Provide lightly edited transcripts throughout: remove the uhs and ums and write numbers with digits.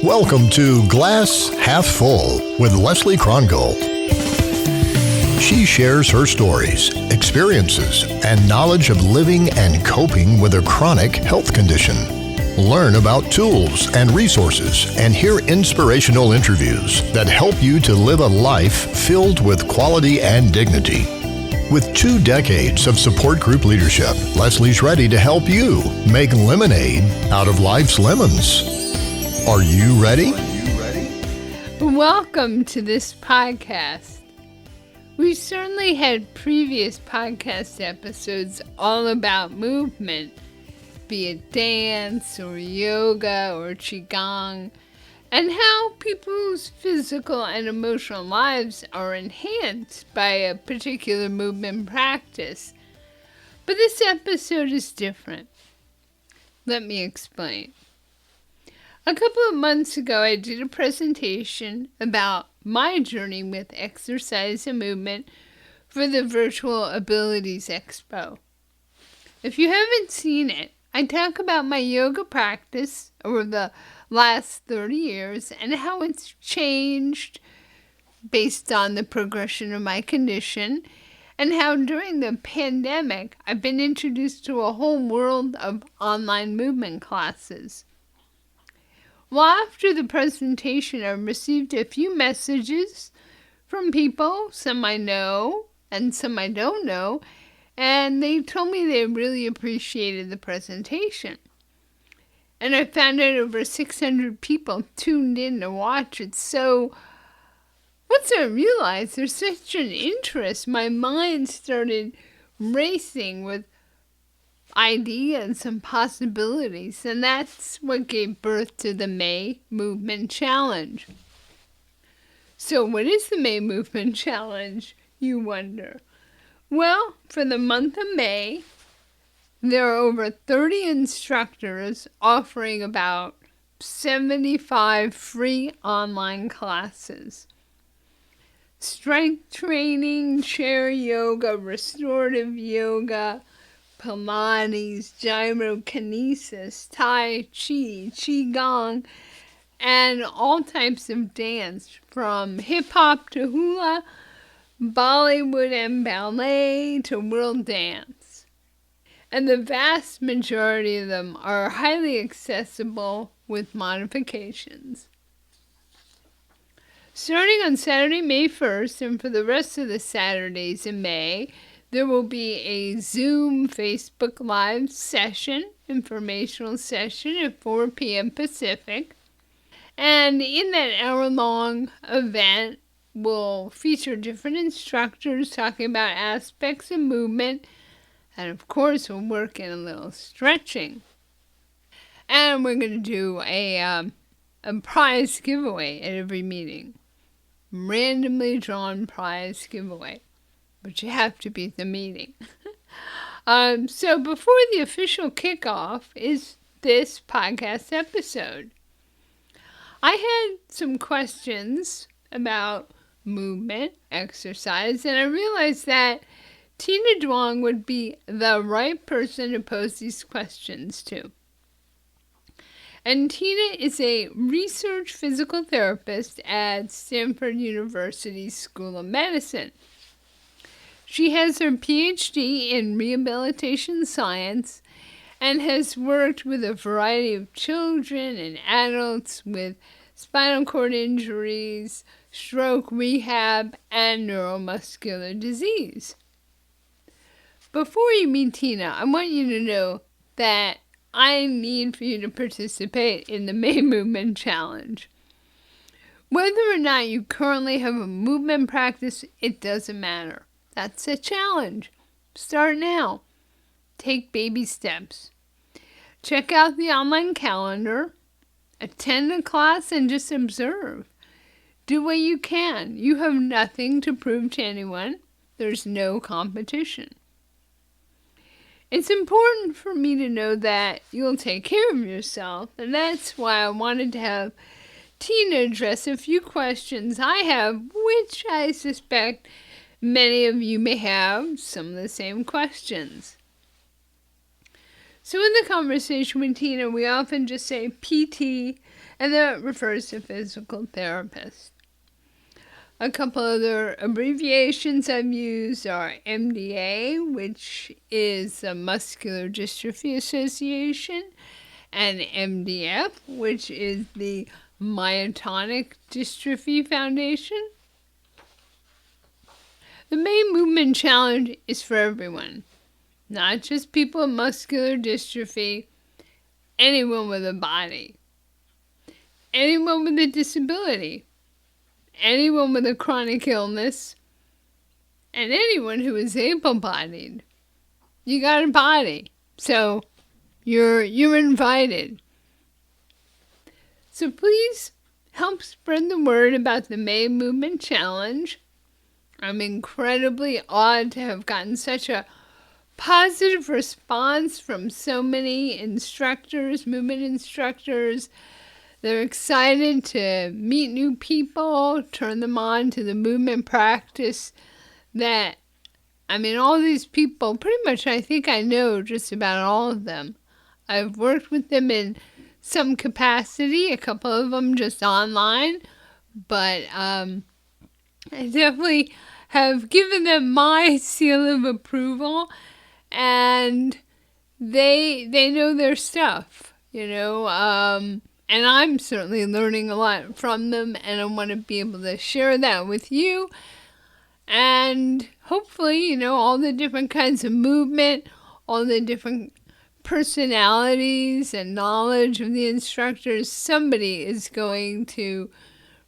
Welcome to Glass Half Full with Leslie Krongold. She shares her stories, experiences, and knowledge of living and coping with a chronic health condition. Learn about tools and resources and hear inspirational interviews that help you to live a life filled with quality and dignity. With 2 decades of support group leadership, Leslie's ready to help you make lemonade out of life's lemons. Are you ready? Welcome to this podcast. We've certainly had previous podcast episodes all about movement, be it dance or yoga or qigong, and how people's physical and emotional lives are enhanced by a particular movement practice. But this episode is different. Let me explain. A couple of months ago, I did a presentation about my journey with exercise and movement for the Virtual Abilities Expo. If you haven't seen it, I talk about my yoga practice over the last 30 years and how it's changed based on the progression of my condition, and how during the pandemic, I've been introduced to a whole world of online movement classes. Well, after the presentation, I received a few messages from people, some I know and some I don't know, and they told me they really appreciated the presentation. And I found out over 600 people tuned in to watch it. So once I realized there's such an interest, my mind started racing with ideas and possibilities, and that's what gave birth to the May Movement Challenge. So what is the May Movement Challenge, you wonder? Well, for the month of May, there are over 30 instructors offering about 75 free online classes. Strength training, chair yoga, restorative yoga, Pilates, gyrokinesis, Tai Chi, Qigong, and all types of dance, from hip-hop to hula, Bollywood and ballet to world dance. And the vast majority of them are highly accessible with modifications. Starting on Saturday, May 1st, and for the rest of the Saturdays in May, there will be a Zoom Facebook Live session, informational session at 4 p.m. Pacific. And in that hour-long event, we'll feature different instructors talking about aspects of movement. And of course, we'll work in a little stretching. And we're going to do a prize giveaway at every meeting. Randomly drawn prize giveaway. But you have to be at the meeting. So before the official kickoff is this podcast episode. I had some questions about movement, exercise, and I realized that Tina Duong would be the right person to pose these questions to. And Tina is a research physical therapist at Stanford University School of Medicine. She has her PhD in rehabilitation science and has worked with a variety of children and adults with spinal cord injuries, stroke rehab, and neuromuscular disease. Before you meet Tina, I want you to know that I need for you to participate in the May Movement Challenge. Whether or not you currently have a movement practice, it doesn't matter. That's a challenge. Start now. Take baby steps. Check out the online calendar. Attend a class and just observe. Do what you can. You have nothing to prove to anyone. There's no competition. It's important for me to know that you'll take care of yourself, and that's why I wanted to have Tina address a few questions I have, which I suspect many of you may have some of the same questions. So in the conversation with Tina, we often just say PT, and that refers to physical therapist. A couple other abbreviations I've used are MDA, which is the Muscular Dystrophy Association, and MDF, which is the Myotonic Dystrophy Foundation. The main movement challenge is for everyone, not just people with muscular dystrophy, anyone with a body, anyone with a disability, anyone with a chronic illness, and anyone who is able-bodied. You got a body, so you're invited. So please help spread the word about the May Movement Challenge. I'm incredibly awed to have gotten such a positive response from so many instructors, movement instructors. They're excited to meet new people, turn them on to the movement practice that, all these people, pretty much I think I know just about all of them. I've worked with them in some capacity, a couple of them just online, but I definitely have given them my seal of approval, and they know their stuff, and I'm certainly learning a lot from them, and I want to be able to share that with you. And hopefully, all the different kinds of movement, all the different personalities and knowledge of the instructors, somebody is going to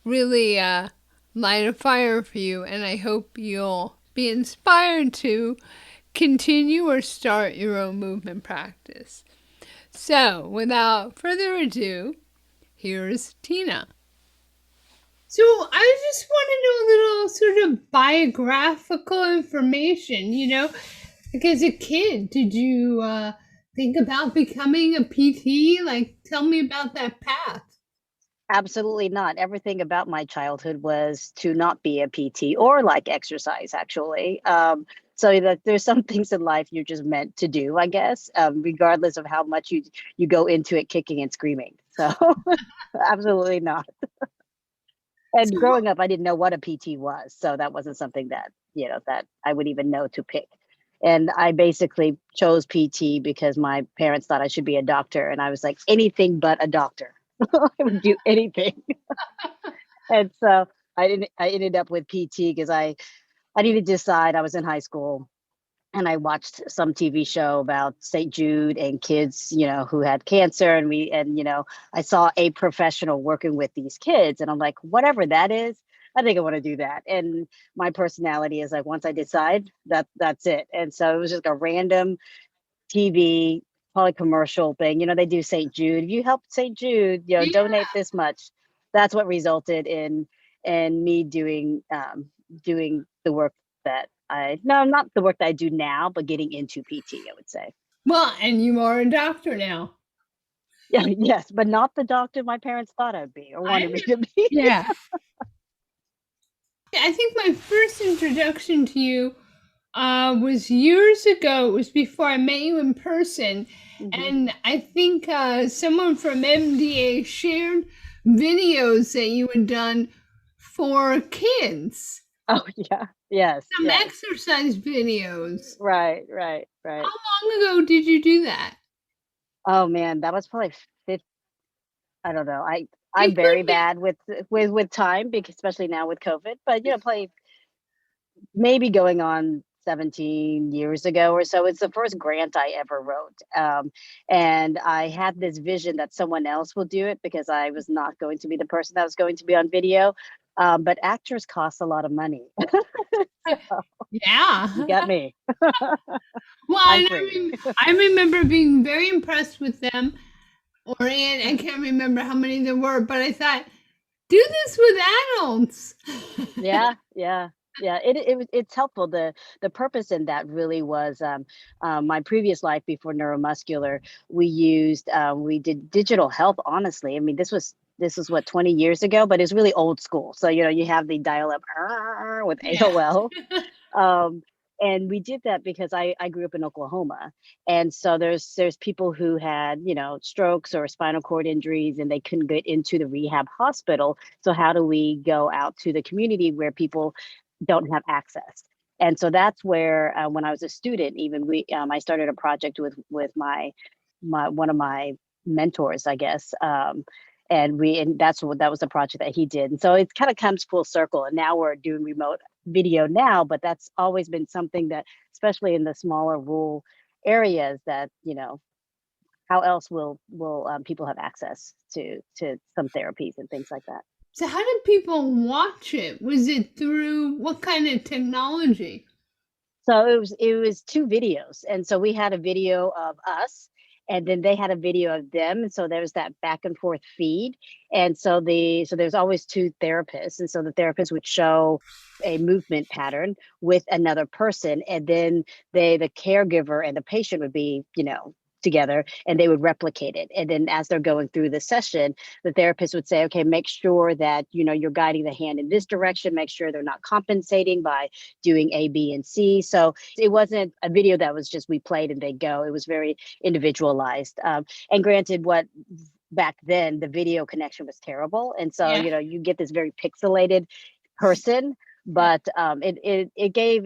really light a fire for you. And I hope you'll be inspired to continue or start your own movement practice. So, without further ado, here's Tina. So I just want to know a little sort of biographical information, Like as a kid, did you think about becoming a PT? Like, tell me about that path. Absolutely not. Everything about my childhood was to not be a PT or like exercise, actually. So that there's some things in life you're just meant to do, I guess, regardless of how much you go into it kicking and screaming. So absolutely not. And So, growing up, I didn't know what a PT was. So that wasn't something that, that I would even know to pick. And I basically chose PT because my parents thought I should be a doctor. And I was like, anything but a doctor. I would do anything. And so I ended up with PT because I needed to decide. I was in high school and I watched some TV show about St. Jude and kids, who had cancer, and I saw a professional working with these kids, and I'm like, whatever that is, I think I want to do that. And my personality is like, once I decide, that's it. And so it was just a random TV, probably commercial thing. They do St. Jude. If you help St. Jude, donate this much. That's what resulted in me doing the work that not the work that I do now, but getting into PT, I would say. well, and you are a doctor now. Yeah, yes, but not the doctor my parents thought I'd be or wanted me to be. Yeah. I think my first introduction to you was years ago. It was before I met you in person. Mm-hmm. And I think someone from MDA shared videos that you had done for kids. Oh, yeah. Yes. Some exercise videos. Right. How long ago did you do that? Oh man, that was probably I don't know. I'm very bad with time, because especially now with COVID, but probably maybe going on 17 years ago or so. It's the first grant I ever wrote. And I had this vision that someone else will do it because I was not going to be the person that was going to be on video. But actors cost a lot of money. So, yeah. You got me. Well, I remember being very impressed with them. I can't remember how many there were, but I thought, do this with adults. Yeah. It's helpful. The purpose in that really was my previous life before neuromuscular. We did digital health. Honestly, I mean, this was what, 20 years ago, but it's really old school. So you have the dial-up with AOL. And we did that because I grew up in Oklahoma. And so there's people who had, strokes or spinal cord injuries and they couldn't get into the rehab hospital. So how do we go out to the community where people don't have access? And so that's where when I was a student, even I started a project with my one of my mentors, I guess. And that was the project that he did. And so it kind of comes full circle. And now we're doing remote video now, but that's always been something that, especially in the smaller rural areas, that how else will people have access to some therapies and things like that. So how did people watch it? Was it through what kind of technology? So it was two videos, and so we had a video of us, and then they had a video of them, and so there was that back and forth feed. And so there's always two therapists, and so the therapist would show a movement pattern with another person, and then the caregiver and the patient would be together, and they would replicate it. And then as they're going through the session, the therapist would say, okay, make sure that you're guiding the hand in this direction, make sure they're not compensating by doing A, B, and C. So it wasn't a video that was just we played and they go. It was very individualized. And granted, back then the video connection was terrible, and so you get this very pixelated person. But it gave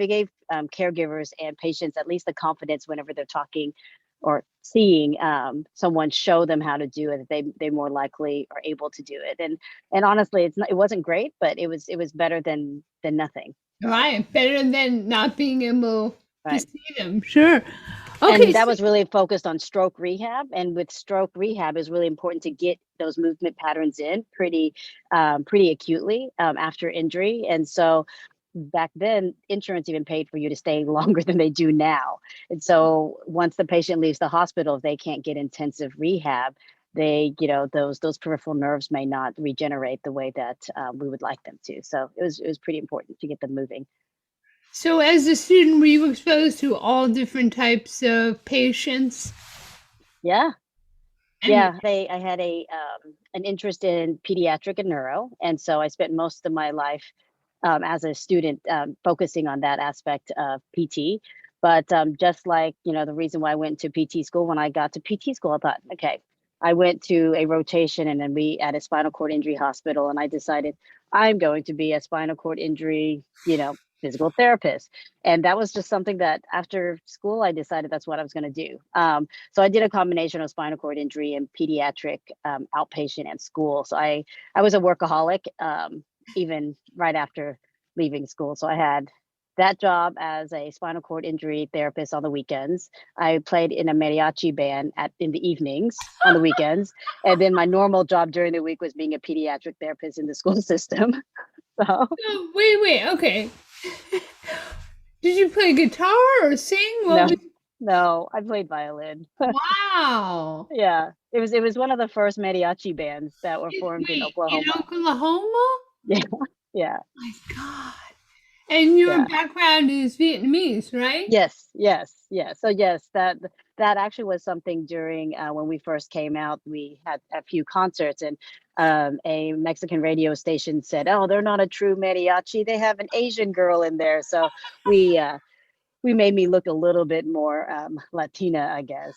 caregivers and patients at least the confidence whenever they're talking or seeing someone show them how to do it, they more likely are able to do it. And honestly, it wasn't great, but it was better than nothing. Right, better than not being able to see them. Sure. Okay, and that was really focused on stroke rehab. And with stroke rehab, it's really important to get those movement patterns in pretty acutely after injury. And so back then, insurance even paid for you to stay longer than they do now. And so once the patient leaves the hospital, if they can't get intensive rehab, those peripheral nerves may not regenerate the way that we would like them to. So it was pretty important to get them moving. So as a student, were you exposed to all different types of patients? Yeah. Yeah, I had an interest in pediatric and neuro. And so I spent most of my life as a student focusing on that aspect of PT. But just like, the reason why I went to PT school, when I got to PT school, I thought, okay, I went to a rotation and then we at a spinal cord injury hospital, and I decided I'm going to be a spinal cord injury, physical therapist. And that was just something that after school, I decided that's what I was going to do. So I did a combination of spinal cord injury and pediatric outpatient and school. So I was a workaholic even right after leaving school. So I had that job as a spinal cord injury therapist on the weekends. I played in a mariachi band in the evenings on the weekends. And then my normal job during the week was being a pediatric therapist in the school system. So oh, wait, okay. Did you play guitar or sing? No, I played violin. Wow. Yeah. It was one of the first mariachi bands that were formed in Oklahoma. In Oklahoma? Yeah. Yeah. Oh my God. And your background is Vietnamese, right? Yes. So yes, that actually was something during when we first came out. We had a few concerts, and a Mexican radio station said, "Oh, they're not a true mariachi. They have an Asian girl in there." So we made me look a little bit more Latina, I guess.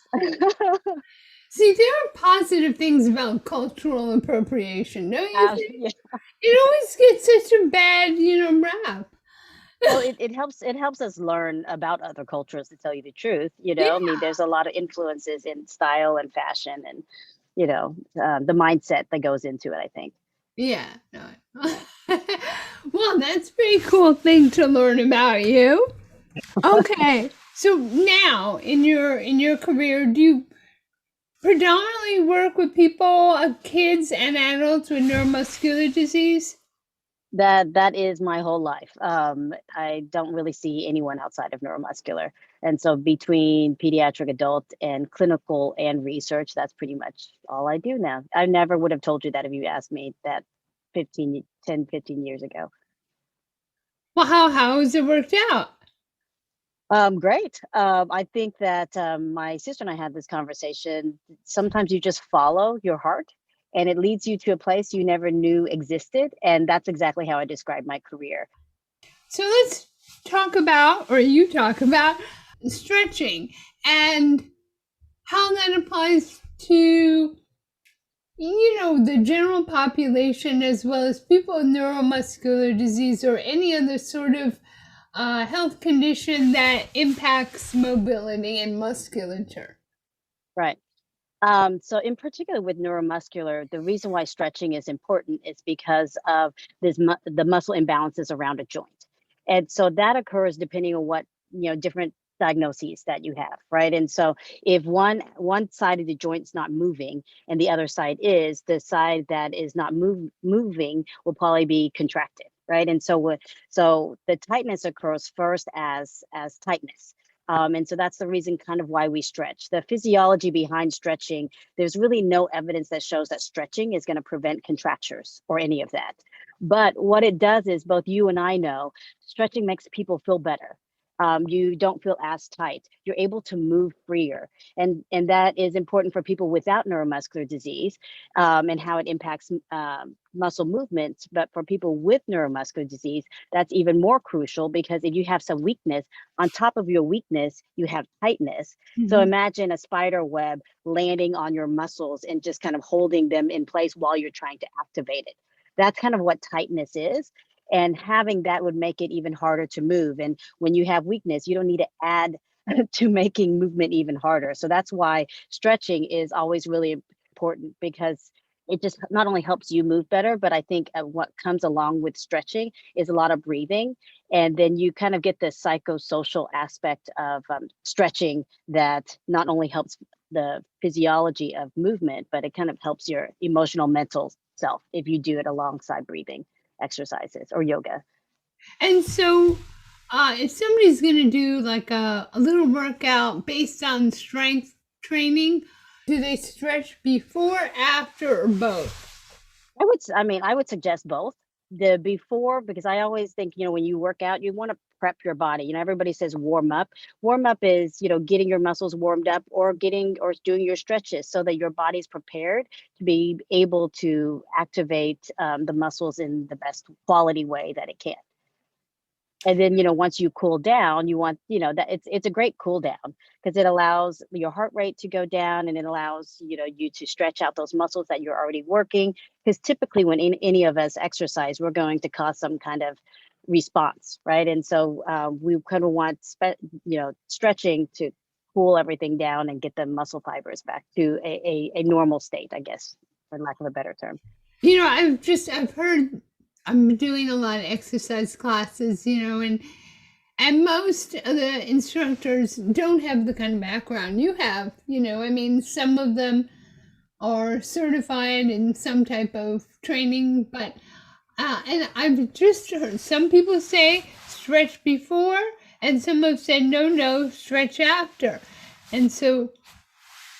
See, there are positive things about cultural appropriation, don't you think? Yeah. It always gets such a bad, rap. Well, it helps us learn about other cultures, to tell you the truth. I mean, there's a lot of influences in style and fashion, and the mindset that goes into it, I think. Yeah. No. Well, that's a pretty cool thing to learn about you. Okay. So now in your career, do you predominantly work with people, kids and adults with neuromuscular disease? That is my whole life. I don't really see anyone outside of neuromuscular. And so between pediatric, adult, and clinical and research, that's pretty much all I do now. I never would have told you that if you asked me that 15 years ago. Well, how has it worked out? Great. I think that my sister and I had this conversation. Sometimes you just follow your heart, and it leads you to a place you never knew existed. And that's exactly how I describe my career. So let's you talk about stretching and how that applies to, the general population as well as people with neuromuscular disease or any other sort of health condition that impacts mobility and musculature. Right. So in particular with neuromuscular, the reason why stretching is important is because of the muscle imbalances around a joint. And so that occurs depending on what, different diagnoses that you have, right? And so if one side of the joint's not moving and the other side is, the side that is not moving will probably be contracted, right? And so the tightness occurs first as tightness. And so that's the reason kind of why we stretch. The physiology behind stretching, there's really no evidence that shows that stretching is going to prevent contractures or any of that. But what it does is both you and I know stretching makes people feel better. You don't feel as tight. You're able to move freer. And that is important for people without neuromuscular disease and how it impacts muscle movements. But for people with neuromuscular disease, that's even more crucial because if you have some weakness, on top of your weakness, you have tightness. Mm-hmm. So imagine a spider web landing on your muscles and just kind of holding them in place while you're trying to activate it. That's kind of what tightness is. And having that would make it even harder to move. And when you have weakness, you don't need to add to making movement even harder. So that's why stretching is always really important because it just not only helps you move better, but I think what comes along with stretching is a lot of breathing. And then you kind of get the psychosocial aspect of stretching that not only helps the physiology of movement, but it kind of helps your emotional, mental self if you do it alongside breathing exercises or yoga. And so if somebody's going to do like a little workout based on strength training, do they stretch before, after, or both? I would suggest both. The before, because I always think, when you work out, you want to prep your body. Everybody says warm up. Warm up is, getting your muscles warmed up or doing your stretches so that your body's prepared to be able to activate the muscles in the best quality way that it can. And then, once you cool down, you want, that it's a great cool down because it allows your heart rate to go down and it allows, you to stretch out those muscles that you're already working. Because typically when any of us exercise, we're going to cause some kind of response, right? And so we kind of want, stretching to cool everything down and get the muscle fibers back to a normal state, I guess, for lack of a better term. I've heard, I'm doing a lot of exercise classes, and most of the instructors don't have the kind of background you have, some of them are certified in some type of training, but, and I've just heard some people say stretch before, and some have said, no, stretch after. And so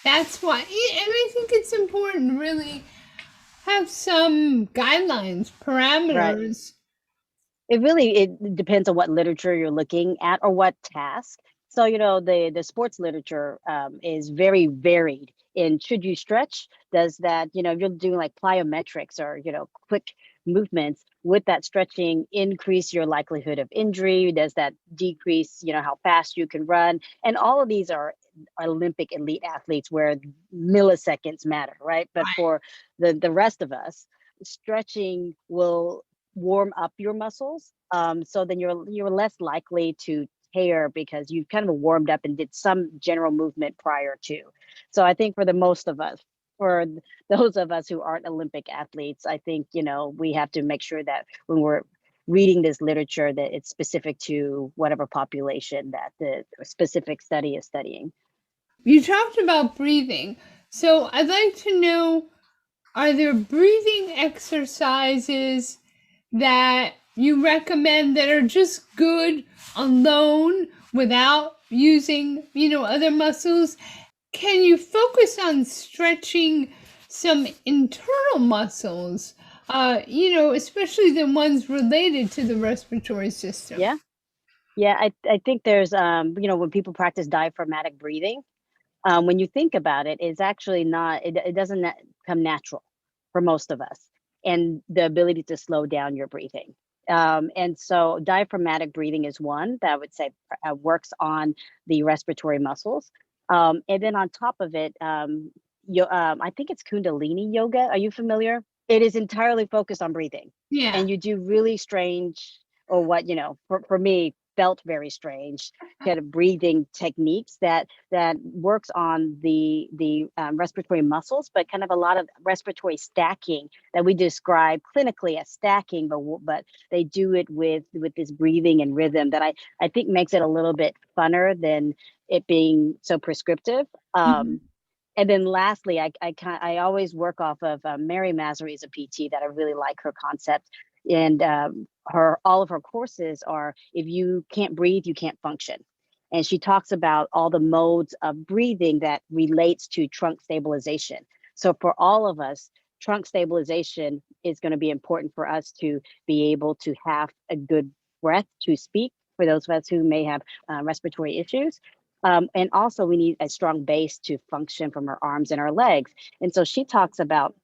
that's why, and I think it's important to really have some guidelines, parameters. Right. It depends on what literature you're looking at or what task. So, the sports literature is very varied in should you stretch? Does that, if you're doing like plyometrics or, quick movements, would that stretching increase your likelihood of injury? Does that decrease, how fast you can run? And all of these are Olympic elite athletes where milliseconds matter, right? But for the rest of us, stretching will warm up your muscles. So then you're less likely to tear because you've kind of warmed up and did some general movement prior to. So I think for the most of us, for those of us who aren't Olympic athletes, I think, we have to make sure that when we're reading this literature that it's specific to whatever population that the specific study is studying. You talked about breathing. So I'd like to know, are there breathing exercises that you recommend that are just good alone without using, other muscles? Can you focus on stretching some internal muscles, especially the ones related to the respiratory system? Yeah, I think there's, when people practice diaphragmatic breathing, when you think about it, it's actually not, it doesn't come natural for most of us. And the ability to slow down your breathing. And so diaphragmatic breathing is one that I would say works on the respiratory muscles. And then on top of it, I think it's Kundalini yoga. Are you familiar? It is entirely focused on breathing. Yeah. And you do really strange, or what, for me, felt very strange kind of breathing techniques that works on the respiratory muscles, but kind of a lot of respiratory stacking that we describe clinically as stacking, but they do it with this breathing and rhythm that I think makes it a little bit funner than it being so prescriptive. And then lastly, I always work off of Mary Massery is a PT that I really like her concept, and all of her courses are, if you can't breathe, you can't function. And she talks about all the modes of breathing that relates to trunk stabilization. So for all of us, trunk stabilization is going to be important for us to be able to have a good breath to speak, for those of us who may have respiratory issues. And also we need a strong base to function from our arms and our legs. And so she talks about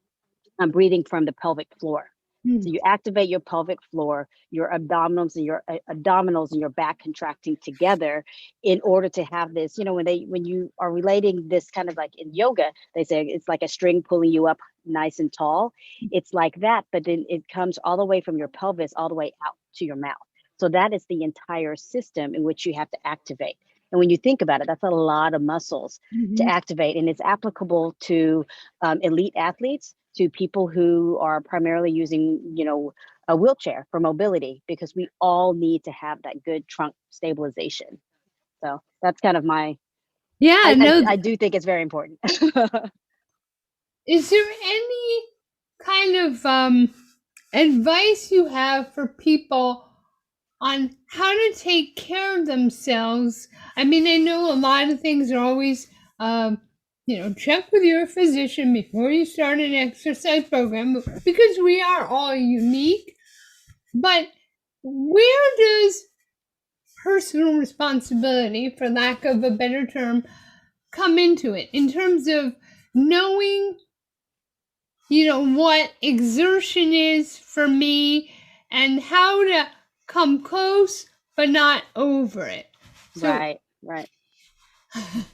breathing from the pelvic floor. So you activate your pelvic floor, your abdominals and your back contracting together in order to have this, when you are relating this kind of like in yoga, they say it's like a string pulling you up nice and tall. It's like that, but then it comes all the way from your pelvis all the way out to your mouth. So that is the entire system in which you have to activate. And when you think about it, that's a lot of muscles to activate. And it's applicable to elite athletes, to people who are primarily using, a wheelchair for mobility, because we all need to have that good trunk stabilization. So that's kind of I do think it's very important. Is there any kind of advice you have for people on how to take care of themselves? I mean, I know a lot of things are always, check with your physician before you start an exercise program, because we are all unique. But where does personal responsibility, for lack of a better term, come into it in terms of knowing, what exertion is for me and how to come close but not over it? So, Right.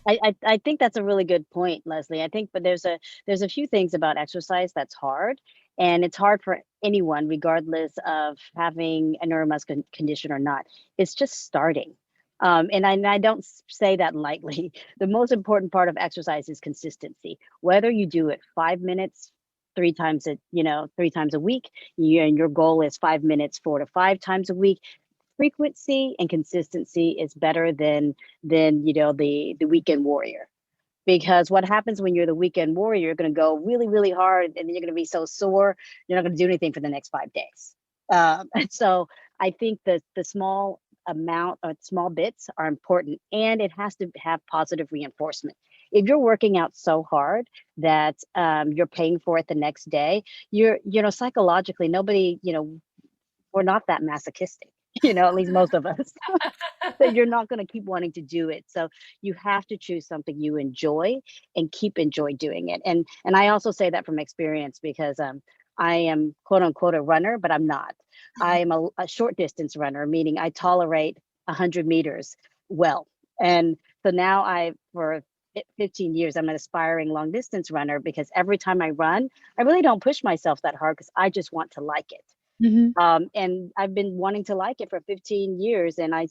I think that's a really good point, Leslie. I think, but there's a few things about exercise that's hard, and it's hard for anyone, regardless of having a neuromuscular condition or not. It's just starting. And I don't say that lightly. The most important part of exercise is consistency. Whether you do it 5 minutes, 3 times a week, and your goal is 5 minutes, 4 to 5 times a week. Frequency and consistency is better than the weekend warrior, because what happens when you're the weekend warrior, you're going to go really, really hard, and then you're going to be so sore you're not going to do anything for the next 5 days. And so I think that the small amount or small bits are important, and it has to have positive reinforcement. If you're working out so hard that you're paying for it the next day, you're psychologically, nobody, we're not that masochistic, at least most of us, that you're not going to keep wanting to do it. So you have to choose something you enjoy and enjoy doing it. And I also say that from experience, because I am quote unquote a runner, but I'm not. I am a short distance runner, meaning I tolerate 100 meters well. And so now for 15 years, I'm an aspiring long distance runner, because every time I run, I really don't push myself that hard, because I just want to like it. And I've been wanting to like it for 15 years, and I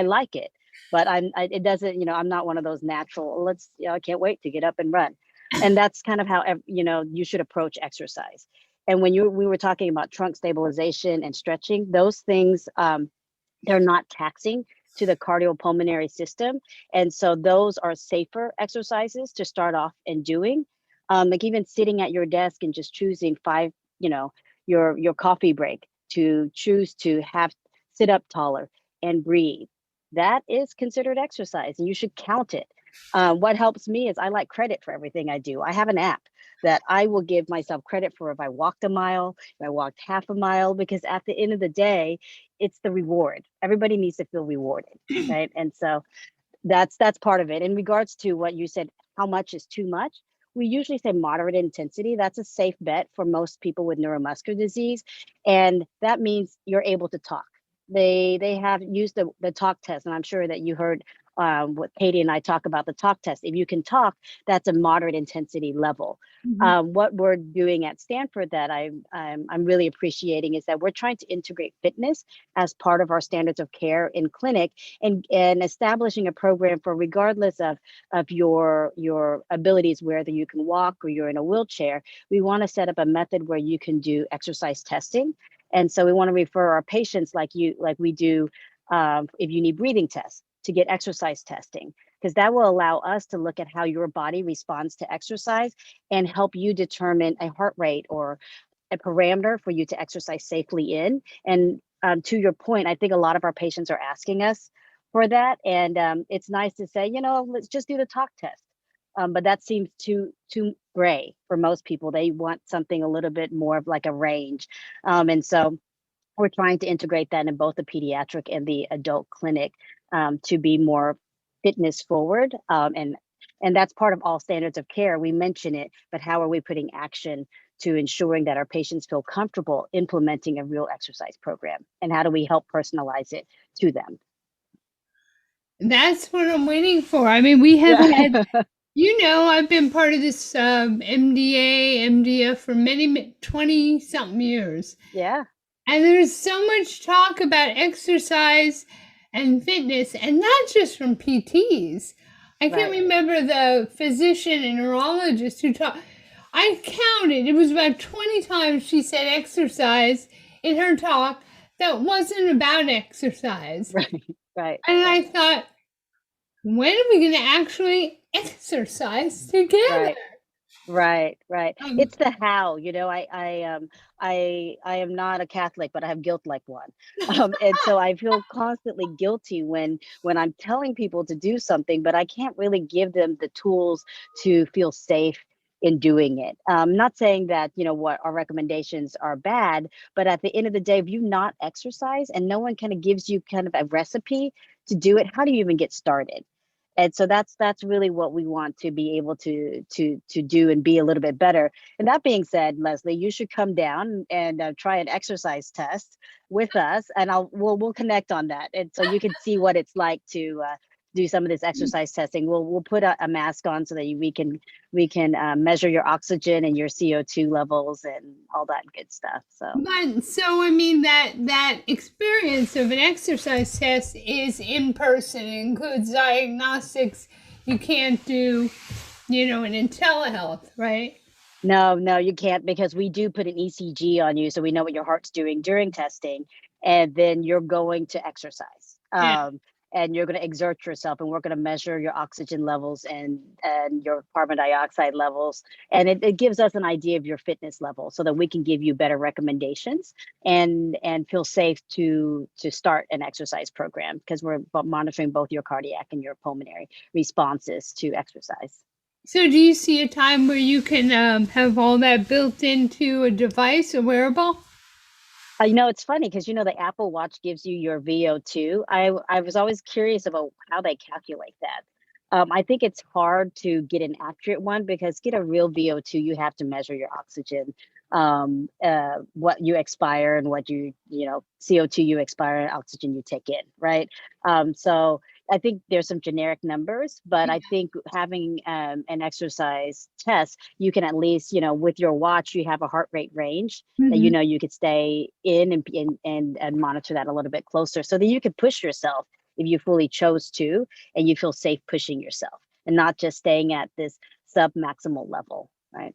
like it, but it doesn't, I'm not one of those natural, I can't wait to get up and run. And that's kind of how, you should approach exercise. And when we were talking about trunk stabilization and stretching, those things, they're not taxing to the cardiopulmonary system. And so those are safer exercises to start off and doing. Like even sitting at your desk and just choosing your coffee break to choose to sit up taller and breathe. That is considered exercise, and you should count it. What helps me is I like credit for everything I do. I have an app that I will give myself credit for if I walked a mile, if I walked half a mile, because at the end of the day, it's the reward. Everybody needs to feel rewarded, right? And so that's part of it. In regards to what you said, how much is too much? we usually say moderate intensity. That's a safe bet for most people with neuromuscular disease. And that means you're able to talk. They have used the talk test, and I'm sure that you heard what Katie and I talk about the talk test. If you can talk, that's a moderate intensity level. What we're doing at Stanford that I'm really appreciating is that we're trying to integrate fitness as part of our standards of care in clinic, and establishing a program for, regardless of your abilities, whether you can walk or you're in a wheelchair. We want to set up a method where you can do exercise testing. And so we want to refer our patients like we do if you need breathing tests, to get exercise testing, because that will allow us to look at how your body responds to exercise and help you determine a heart rate or a parameter for you to exercise safely in. And to your point, I think a lot of our patients are asking us for that. And it's nice to say, let's just do the talk test. But that seems too gray for most people. They want something a little bit more of like a range. And so we're trying to integrate that in both the pediatric and the adult clinic to be more fitness forward. And that's part of all standards of care. We mention it, but how are we putting action to ensuring that our patients feel comfortable implementing a real exercise program? And how do we help personalize it to them? That's what I'm waiting for. I mean, we have had, I've been part of this MDA, MDF for many 20 something years. Yeah. And there's so much talk about exercise and fitness, and not just from PTs. I can't remember the physician and neurologist who talked. I counted, it was about 20 times she said exercise in her talk that wasn't about exercise. Right. And I thought, when are we going to actually exercise together? Right. It's the how. I am not a Catholic, but I have guilt like one, and so I feel constantly guilty when I'm telling people to do something, but I can't really give them the tools to feel safe in doing it. Not saying that what our recommendations are bad, but at the end of the day, if you not exercise and no one kind of gives you kind of a recipe to do it, how do you even get started? And so that's really what we want to be able to do and be a little bit better. And that being said, Leslie, you should come down and try an exercise test with us, and we'll connect on that, and so you can see what it's like to do some of this exercise testing. We'll put a mask on so that we can measure your oxygen and your CO2 levels and all that good stuff. So I mean, that experience of an exercise test is in person. It includes diagnostics you can't do, in telehealth, right? No, you can't, because we do put an ECG on you so we know what your heart's doing during testing, and then you're going to exercise. And you're going to exert yourself, and we're going to measure your oxygen levels and your carbon dioxide levels. And it gives us an idea of your fitness level so that we can give you better recommendations and feel safe to start an exercise program, because we're monitoring both your cardiac and your pulmonary responses to exercise. So do you see a time where you can have all that built into a device, a wearable? It's funny because, the Apple Watch gives you your VO2. I was always curious about how they calculate that. I think it's hard to get an accurate one, because get a real VO2, you have to measure your oxygen, what you expire and what CO2 you expire and oxygen you take in, right? So I think there's some generic numbers, but I think having an exercise test, you can at least, with your watch, you have a heart rate range that you could stay in and monitor that a little bit closer, so that you could push yourself if you fully chose to, and you feel safe pushing yourself and not just staying at this sub-maximal level, right?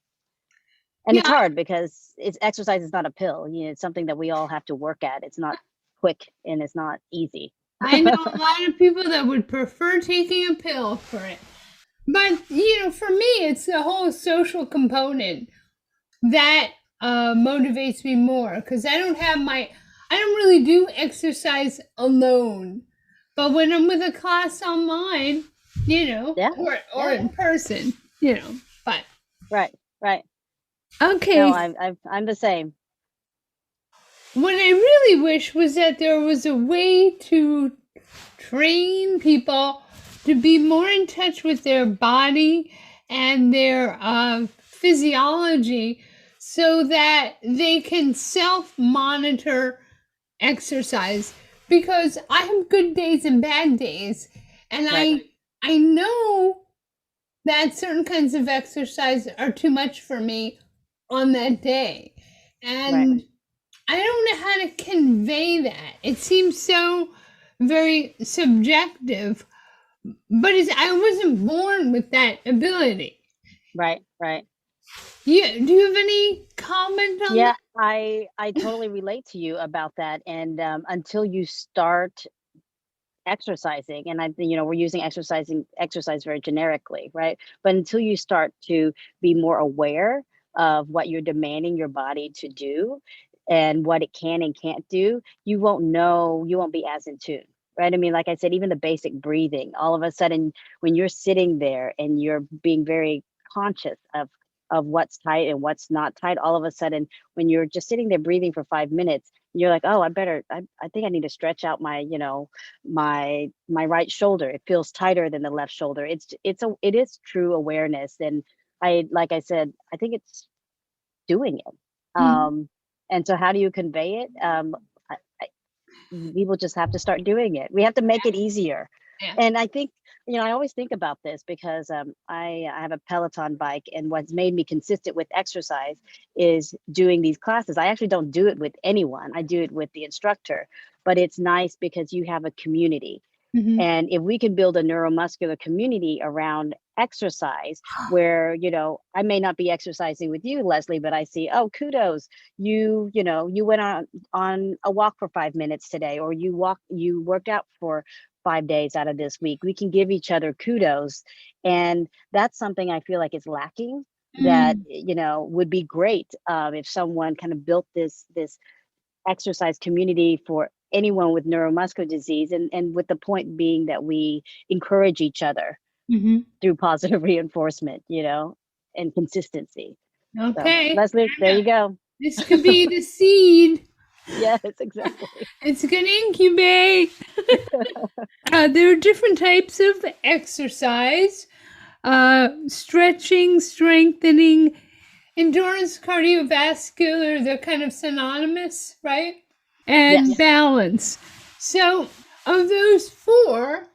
And it's hard because exercise is not a pill. It's something that we all have to work at. It's not quick and it's not easy. I know a lot of people that would prefer taking a pill for it. But, for me, it's the whole social component that motivates me more, because I don't really do exercise alone. But when I'm with a class online, or in person, but. Right. Okay. No, I'm the same. What I really wish was that there was a way to train people to be more in touch with their body and their physiology so that they can self-monitor exercise, because I have good days and bad days, and Right. I know that certain kinds of exercise are too much for me on that day. Right. And I don't know how to convey that. It seems so very subjective, but I wasn't born with that ability. Right. Right. Yeah, do you have any comment on Yeah, that? I totally relate to you about that. And until you start exercising, and we're using exercise very generically, right? But until you start to be more aware of what you're demanding your body to do and what it can and can't do, you won't know, you won't be as in tune. Right. I mean, like I said, even the basic breathing, all of a sudden, when you're sitting there and you're being very conscious of what's tight and what's not tight, all of a sudden, when you're just sitting there breathing for 5 minutes, you're like, oh, I think I need to stretch out my right shoulder. It feels tighter than the left shoulder. It is true awareness. And like I said, I think it's doing it. Mhm. And so how do you convey it? I, People just have to start doing it. We have to make it easier. Yeah. And I think, I always think about this because I have a Peloton bike, and what's made me consistent with exercise is doing these classes. I actually don't do it with anyone, I do it with the instructor, but it's nice because you have a community. Mhm. And if we can build a neuromuscular community around exercise, where, I may not be exercising with you, Leslie, but I see, oh, kudos, you went on a walk for 5 minutes today, or you worked out for 5 days out of this week. We can give each other kudos. And that's something I feel like is lacking, that, Mm. would be great if someone kind of built this exercise community for anyone with neuromuscular disease, and with the point being that we encourage each other Mhm. through positive reinforcement, and consistency. So, Okay. Leslie, there Yeah. you go. This could be the seed. Yes, exactly. It's gonna incubate. There are different types of exercise: stretching, strengthening, endurance, cardiovascular. They're kind of synonymous, right? And Yes. balance. So, of those four,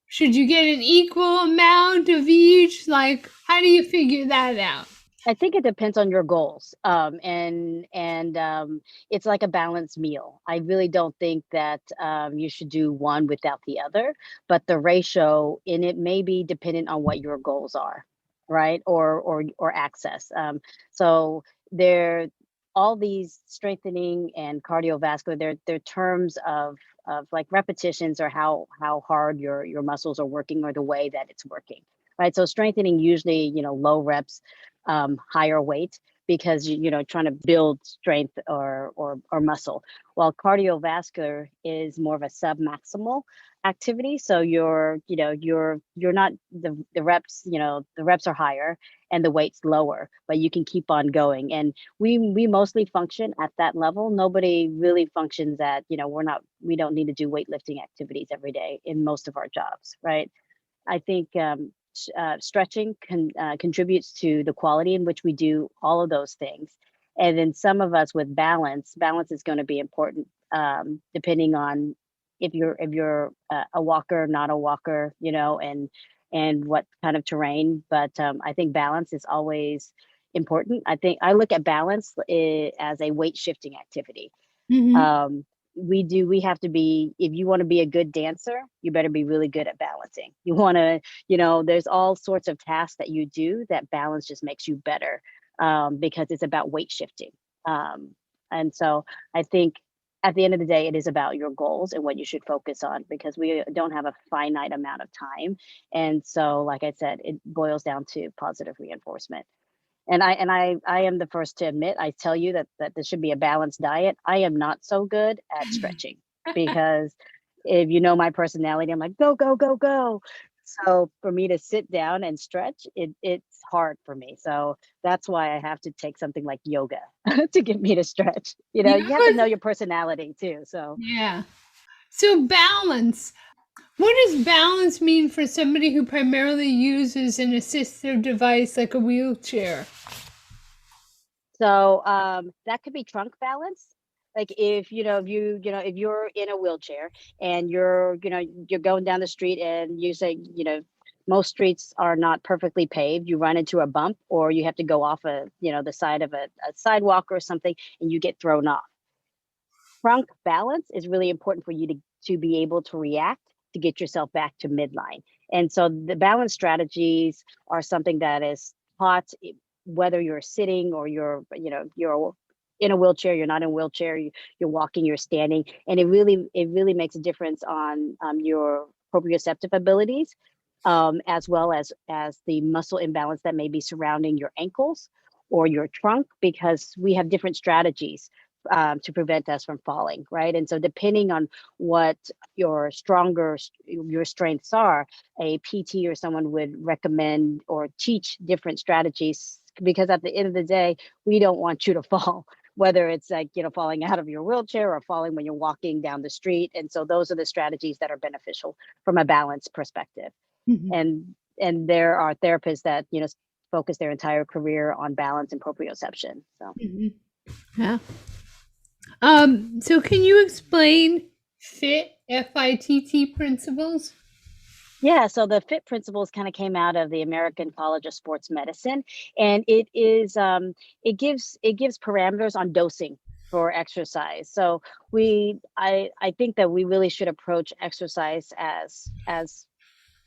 should you get an equal amount of each? Like, how do you figure that out? I think it depends on your goals. And it's like a balanced meal. I really don't think that you should do one without the other, but the ratio in it may be dependent on what your goals are, right? Or access. So there, all these strengthening and cardiovascular, they're terms of like repetitions, or how hard your muscles are working, or the way that it's working. Right. So strengthening, usually, low reps, higher weight, because trying to build strength or muscle, while cardiovascular is more of a submaximal activity. So you're not, the reps are higher and the weight's lower, but you can keep on going. And we mostly function at that level. Nobody really functions at, we don't need to do weightlifting activities every day in most of our jobs, right? I think stretching contributes to the quality in which we do all of those things. And then some of us with balance is going to be important, depending on if you're a walker, not a walker, and what kind of terrain. But I think balance is always important. I think I look at balance as a weight shifting activity. Mm-hmm. um we have to be, if you want to be a good dancer, you better be really good at balancing. You want to, there's all sorts of tasks that you do that balance just makes you better, because it's about weight shifting. And so I think at the end of the day, it is about your goals and what you should focus on, because we don't have a finite amount of time. And so, like I said, it boils down to positive reinforcement. And I am the first to admit, I tell you that this should be a balanced diet. I am not so good at stretching, because if you know my personality, I'm like, go, go, go, go. So for me to sit down and stretch, it's hard for me. So that's why I have to take something like yoga to get me to stretch. Yeah, You have to know your personality too. So yeah. So balance. What does balance mean for somebody who primarily uses an assistive device like a wheelchair? So that could be trunk balance. Like if if you're in a wheelchair and you're going down the street and you say, most streets are not perfectly paved. You run into a bump or you have to go off the side of a sidewalk or something and you get thrown off. Trunk balance is really important for you to be able to react to get yourself back to midline. And so the balance strategies are something that is taught whether you're sitting or you're in a wheelchair, you're not in a wheelchair, you're walking, you're standing, and it really makes a difference on your proprioceptive abilities, as well as the muscle imbalance that may be surrounding your ankles or your trunk, because we have different strategies to prevent us from falling, right? And so depending on what your strengths are, a PT or someone would recommend or teach different strategies, because at the end of the day, we don't want you to fall, whether it's like, falling out of your wheelchair or falling when you're walking down the street. And so those are the strategies that are beneficial from a balance perspective. Mhm. And there are therapists that, focus their entire career on balance and proprioception. So Mhm. Yeah. So can you explain FITT principles? yeah, so the FITT principles kind of came out of the American College of Sports Medicine, and it gives parameters on dosing for exercise. So I think that we really should approach exercise as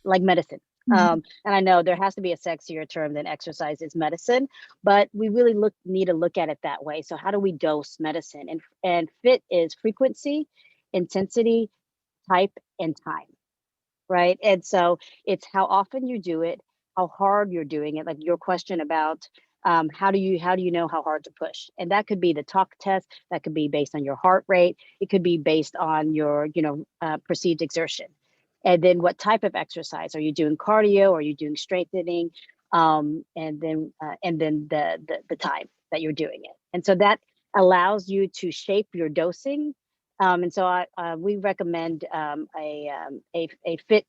like medicine. Mhm. And I know there has to be a sexier term than exercise is medicine, but we really need to look at it that way. So how do we dose medicine? And FIT is frequency, intensity, type, and time, right? And so it's how often you do it, how hard you're doing it. Like your question about how do you know how hard to push? And that could be the talk test. That could be based on your heart rate. It could be based on your perceived exertion. And then what type of exercise are you doing? Cardio? Are you doing strengthening? And then the time that you're doing it. And so that allows you to shape your dosing, and so we recommend a fit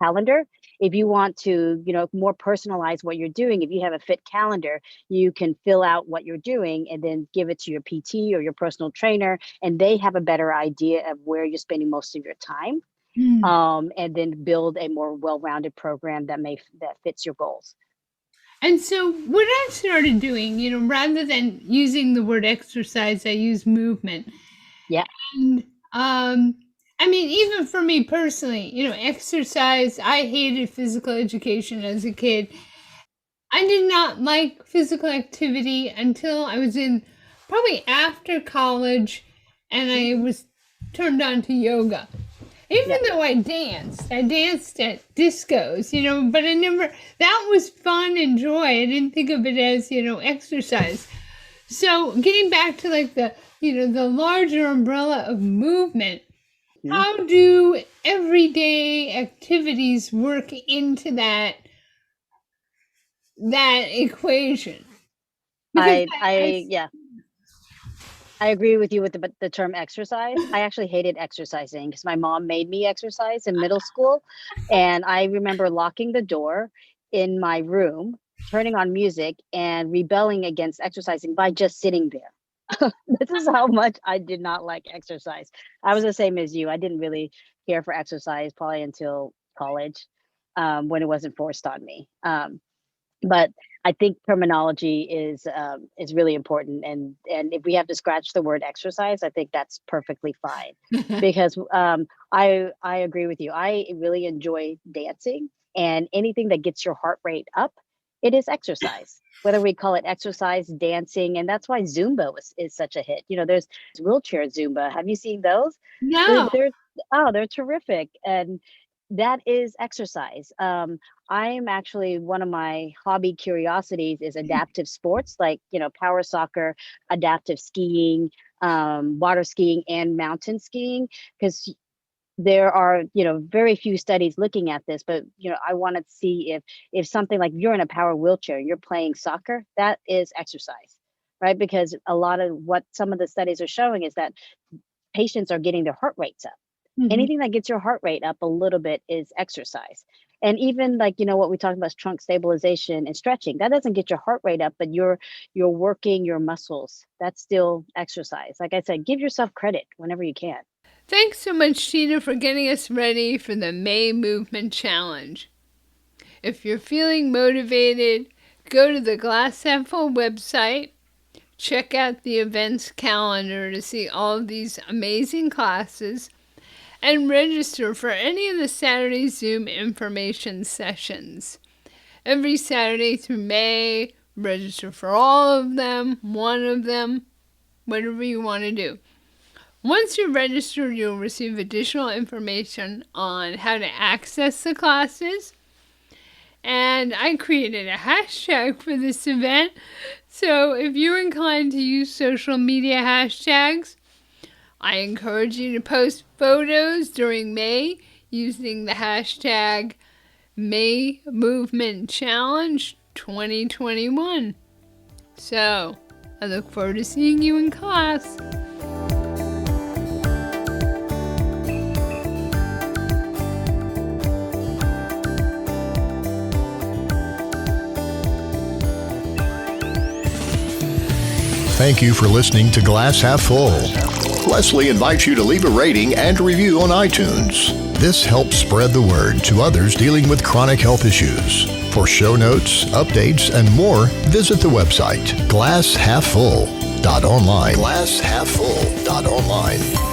calendar. If you want to, more personalize what you're doing, if you have a fit calendar, you can fill out what you're doing and then give it to your PT or your personal trainer, and they have a better idea of where you're spending most of your time, Mm. and then build a more well-rounded program that fits your goals. And so what I started doing, rather than using the word exercise, I use movement. Yeah. And I mean, even for me personally, exercise, I hated physical education as a kid. I did not like physical activity until I was in probably after college and I was turned on to yoga. Even Yeah. though I danced at discos, but that was fun and joy. I didn't think of it as, exercise. So getting back to like the larger umbrella of movement, Mhm. how do everyday activities work into that equation? Because I Yeah, I agree with you with the term exercise. I actually hated exercising because my mom made me exercise in middle school. And I remember locking the door in my room, turning on music, and rebelling against exercising by just sitting there. This is how much I did not like exercise. I was the same as you. I didn't really care for exercise probably until college, when it wasn't forced on me. But I think terminology is really important, and if we have to scratch the word exercise, I think that's perfectly fine, because I agree with you. I really enjoy dancing, and anything that gets your heart rate up, it is exercise. Whether we call it exercise, dancing, and that's why Zumba is such a hit. There's wheelchair Zumba. Have you seen those? They're, no. they're they're terrific, and that is exercise. I'm actually, one of my hobby curiosities is adaptive sports, like, power soccer, adaptive skiing, water skiing, and mountain skiing, because there are, very few studies looking at this, but, I want to see if something like you're in a power wheelchair, you're playing soccer, that is exercise, right? Because a lot of what some of the studies are showing is that patients are getting their heart rates up. Anything that gets your heart rate up a little bit is exercise. And even like, what we talked about, trunk stabilization and stretching, that doesn't get your heart rate up, but you're working your muscles. That's still exercise. Like I said, give yourself credit whenever you can. Thanks so much, Tina, for getting us ready for the May Movement Challenge. If you're feeling motivated, go to the Glass Half Full website, check out the events calendar to see all of these amazing classes, and register for any of the Saturday Zoom information sessions. Every Saturday through May, register for all of them, one of them, whatever you want to do. Once you're registered, you'll receive additional information on how to access the classes. And I created a hashtag for this event, so if you're inclined to use social media hashtags, I encourage you to post photos during May using the hashtag May Movement Challenge 2021. So, I look forward to seeing you in class. Thank you for listening to Glass Half Full. Leslie invites you to leave a rating and review on iTunes. This helps spread the word to others dealing with chronic health issues. For show notes, updates, and more, visit the website glasshalffull.online. Glasshalffull.online.